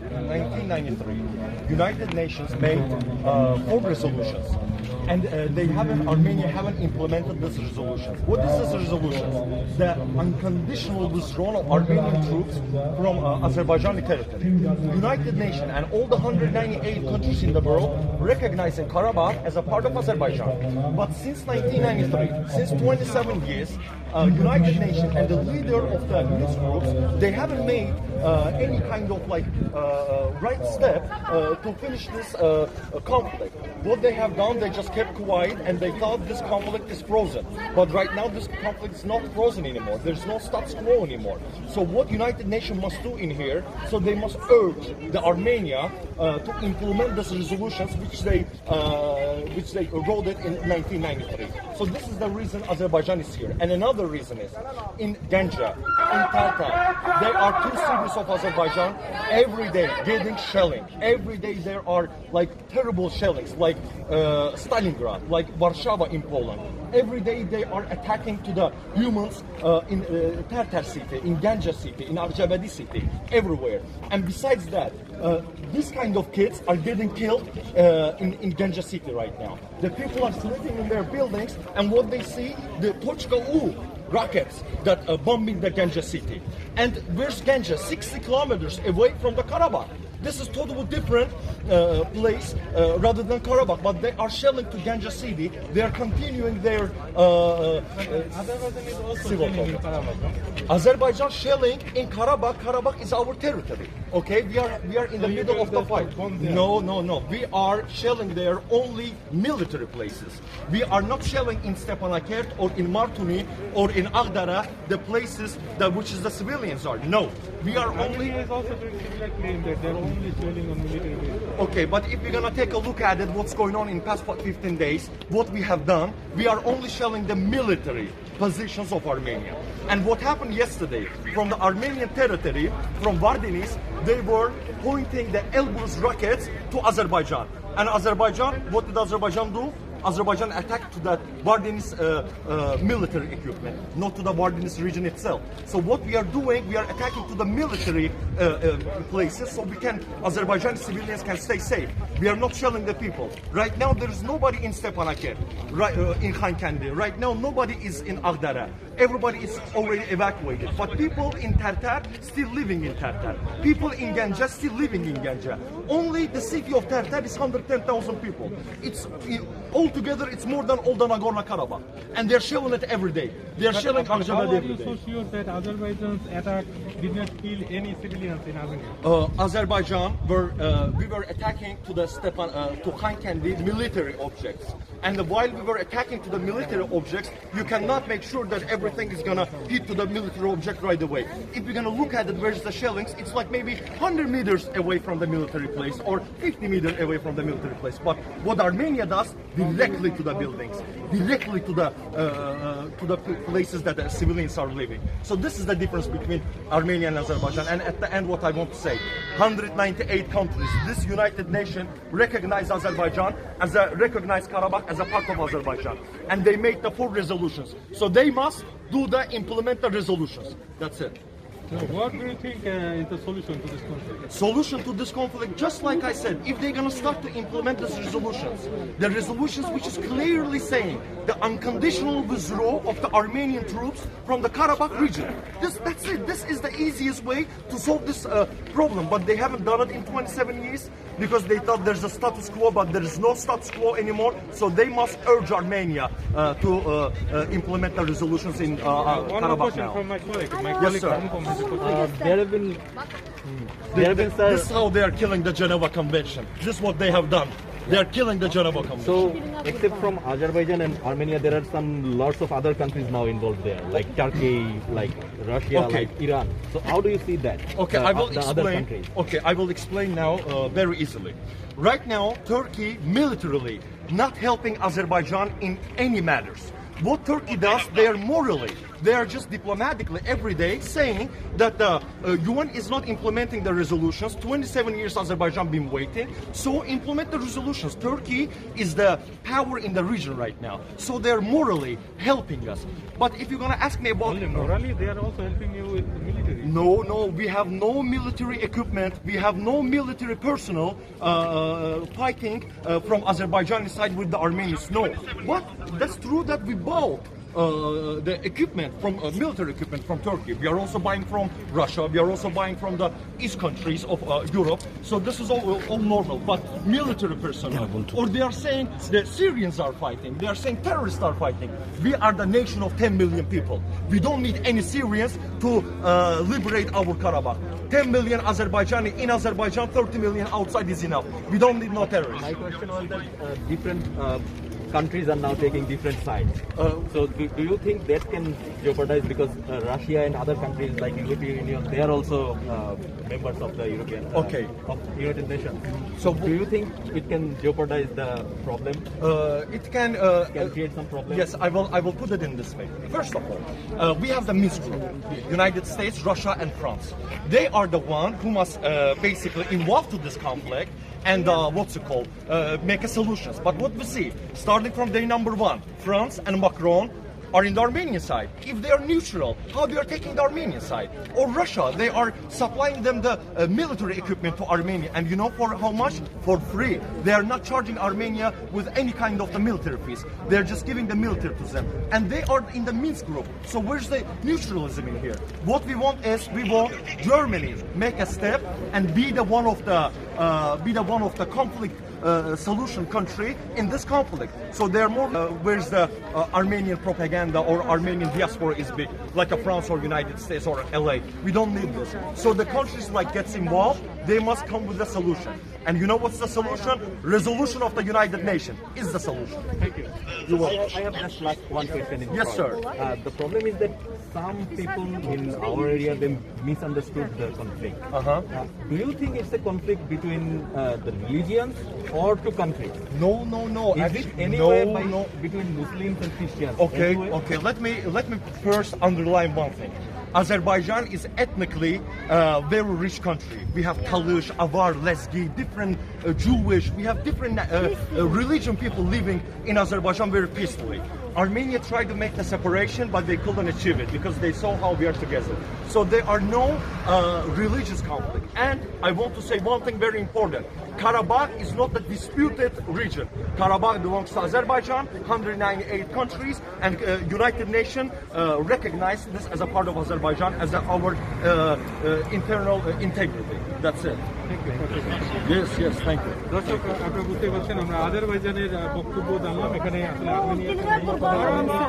in 1993, United Nations made 4 resolutions. And Armenia haven't implemented these resolutions. What is this resolution? The unconditional withdrawal of Armenian troops from Azerbaijani territory. United Nations and all the 198 countries in the world recognizing Karabakh as a part of Azerbaijan. But since 1993, since 27 years, United Nations and the leader of the news groups, they haven't made any kind of right step to finish this conflict. What they have done, they just kept quiet and they thought this conflict is frozen. But right now this conflict is not frozen anymore. There's no status quo anymore. So what United Nations must do in here, so they must urge the Armenia to implement these resolutions which they wrote it in 1993. So this is the reason Azerbaijan is here. And another reason is in Ganja, in Tartar, there are 2 cities of Azerbaijan every day getting shelling. Every day there are terrible shellings, like Stalingrad, like Warsaw in Poland. Every day they are attacking to the humans in Tartar city, in Ganja city, in Arjavadi city, everywhere. And besides that, these kind of kids are getting killed in Ganja city right now. The people are sleeping in their buildings, and what they see, the Tochka-U rockets that are bombing the Ganja city. And where's Ganja? 60 kilometers away from the Karabakh. This is totally different place rather than Karabakh, but they are shelling to Ganja city. They are continuing their Azerbaijan is also shelling in Karabakh. Azerbaijan shelling in Karabakh. Karabakh is our territory. Okay, we are in the middle of the fight. No. We are shelling there only military places. We are not shelling in Stepanakert or in Martuni or in Agdara, the places that which is the civilians are. No, we are only. Armenia is also doing similar claim that they're only shelling on military bases. Okay, but if we're gonna take a look at it, what's going on in past 15 days, what we have done, we are only shelling the military positions of Armenia. And what happened yesterday, from the Armenian territory, from Vardinis, they were pointing the Elbrus rockets to Azerbaijan. And Azerbaijan, what did Azerbaijan do? Azerbaijan attacked to that Vardinis military equipment, not to the Vardinis region itself. So what we are doing, we are attacking to the military places so Azerbaijani civilians can stay safe. We are not shelling the people. Right now there is nobody in Stepanakert, in Khan Kendi. Right now nobody is in Agdara. Everybody is already evacuated. But people in Tartar still living in Tartar. People in Ganja still living in Ganja. Only the city of Tartar is 110,000 people. It's altogether it's more than all the Nagorno-Karabakh. And they're shelling it every day. They're shelling Arjavadi every day. How are you so sure that Azerbaijan's attack did not kill any civilians in Armenia? Azerbaijan we were attacking to the to Khan Kendi military objects. And while we were attacking to the military objects, you cannot make sure that everything is gonna hit to the military object right away. If you're gonna look at it, where's the shellings, it's like maybe 100 meters away from the military place or 50 meters away from the military place. But what Armenia does, directly to the buildings, directly to the places that the civilians are living. So this is the difference between Armenia and Azerbaijan. And at the end, what I want to say, 198 countries, this United Nations recognized Azerbaijan as recognized Karabakh as a part of Azerbaijan, and they made the 4 resolutions. So they must implement the resolutions. That's it. So what do you think is the solution to this conflict? Solution to this conflict, just like I said, if they're gonna start to implement these resolutions, the resolutions which is clearly saying the unconditional withdrawal of the Armenian troops from the Karabakh region. That's it. This is the easiest way to solve this problem. But they haven't done it in 27 years because they thought there's a status quo, but there is no status quo anymore. So they must urge Armenia to implement the resolutions in Karabakh One question now. from my colleague. Yes, sir. There have been, sir. This is how they are killing the Geneva Convention. This is what they have done. They are killing the Geneva Convention. So, except from Azerbaijan and Armenia, there are some lots of other countries now involved there, like Turkey, like Russia, Okay. like Iran. So, how do you see that? Okay, the, I will the other explain. countries? Okay, I will explain now very easily. Right now, Turkey militarily not helping Azerbaijan in any matters. What Turkey does, they are morally, they are just diplomatically every day saying that the UN is not implementing the resolutions. 27 years Azerbaijan been waiting, so implement the resolutions. Turkey is the power in the region right now, so they're morally helping us. But if you're gonna ask me about Only morally, they are also helping you with the military. No, we have no military equipment, we have no military personnel fighting from Azerbaijani side with the Armenians. No, but that's true that we bought the equipment from military equipment from Turkey. We are also buying from Russia. We are also buying from the east countries of Europe. So this is all normal. But military personnel, or they are saying the Syrians are fighting. They are saying terrorists are fighting. We are the nation of 10 million people. We don't need any Syrians to liberate our Karabakh. 10 million Azerbaijani in Azerbaijan, 30 million outside is enough. We don't need no terrorists. My question was that different countries are now taking different sides. So do you think that can jeopardize, because Russia and other countries like European Union, they are also members of the European of United Nations. So do you think it can jeopardize the problem? It can Create some problem? Yes, I will put it in this way. First of all, we have the Minsk group, United States, Russia, and France. They are the one who must basically involve to this conflict and make a solutions. But what we see, starting from day number one, France and Macron are in the Armenian side. If they are neutral, how they are taking the Armenian side? Or Russia, they are supplying them the military equipment to Armenia. And you know for how much? For free. They are not charging Armenia with any kind of the military fees. They are just giving the military to them. And they are in the Minsk group. So where's the neutralism in here? What we want is, we want Germany make a step and be the one of the conflict solution country in this conflict. So they're more where's the Armenian propaganda or Armenian diaspora is big, like a France or United States or LA. We don't need this. So the countries like gets involved, they must come with a solution. And you know what's the solution? Resolution of the United Nations is the solution. Thank you. I have just last one question. Yes, sir. The problem is that some people in our area, they misunderstood the conflict. Do you think it's a conflict between the religions or two countries? No. Is it anywhere between Muslims and Christians? Okay. Anywhere? Let me first underline one thing. Azerbaijan is ethnically a very rich country. We have Talysh, Avar, Lezgi, different Jewish. We have different religion people living in Azerbaijan very peacefully. Armenia tried to make the separation, but they couldn't achieve it because they saw how we are together. So there are no religious conflict. And I want to say one thing very important. Karabakh is not a disputed region. Karabakh belongs to Azerbaijan, 198 countries, and United Nations recognize this as a part of Azerbaijan, as our internal integrity. That's it. Yes, thank you. দর্শক আপনারা বুঝতে পারছেন আমরা আজারবাইজানের বক্তব্য জানলাম এখানে আসলে Armenia